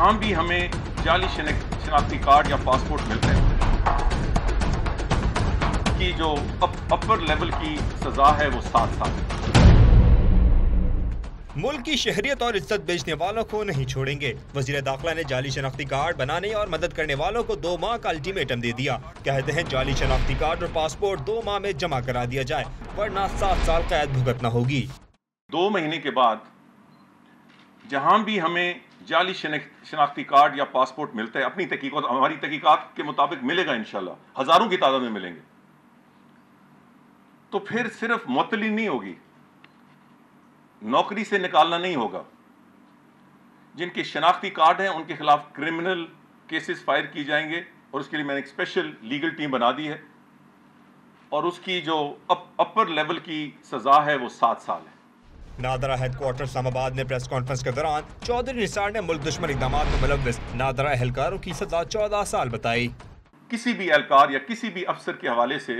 जहां भी हमें जाली शनाख्ती कार्ड या पासपोर्ट मिलते हैं की जो अपर लेवल की सजा है वो 7 साल। मुल्क की शहरियत और इज्जत बेचने वालों को नहीं छोड़ेंगे। वज़ीर दाखिला ने जाली शनाख्ती कार्ड बनाने और मदद करने वालों को 2 माह का अल्टीमेटम दे दिया। कहते हैं जाली शनाख्ती कार्ड और पासपोर्ट 2 माह में जमा करा दिया जाए, वरना 7 साल कैद भुगतना होगी। 2 महीने के बाद जहां भी हमें जाली शनाख्ती कार्ड या पासपोर्ट मिलता है, अपनी तहकीकात, हमारी तहकीकात के मुताबिक मिलेगा इंशाल्लाह, हजारों की तादाद में मिलेंगे, तो फिर सिर्फ मुअत्तली नहीं होगी, नौकरी से निकालना नहीं होगा। जिनके शनाख्ती कार्ड हैं उनके खिलाफ क्रिमिनल केसेस फायर की जाएंगे और उसके लिए मैंने एक स्पेशल लीगल टीम बना दी है और उसकी जो अपर लेवल की सजा है वो 7 साल है। नादरा हेडक्वार्टर इस्लामाबाद में प्रेस कॉन्फ्रेंस के दौरान चौधरी निसार ने मुल्क दुश्मन इक़दामात में मुलव्विस नादरा एहलकारों की सजा 14 साल बताई। किसी भी एहलकार या किसी भी अफसर के हवाले से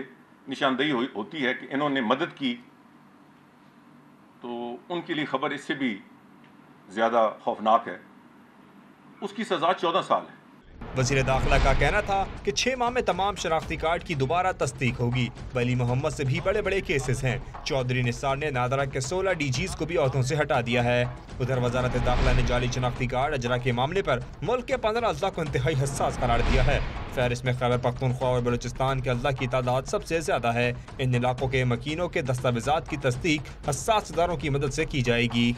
निशानदेही होती है कि इन्होंने मदद की, तो उनके लिए खबर इससे भी ज्यादा खौफनाक है, उसकी सजा 14 साल है। वज़ीर दाखिला का कहना था कि 6 माह में तमाम शनाख्ती कार्ड की दोबारा तस्दीक होगी। वली मोहम्मद से भी बड़े बड़े केसेस हैं। चौधरी निसार ने नादरा के 16 डीजीज को भी ओहदों से हटा दिया है। उधर वजारत दाखिला ने जाली शनाख्ती कार्ड अजरा के मामले पर मुल्क के 15 अजला को इंतहाई हसास करार दिया है। फहरिस्त में खैबर पख्तूनख्वा और बलूचिस्तान के अजला की तादाद सबसे ज्यादा है। इन इलाकों के मकीनों के दस्तावेजात की तस्दीक हसास इदारों की मदद से की जाएगी।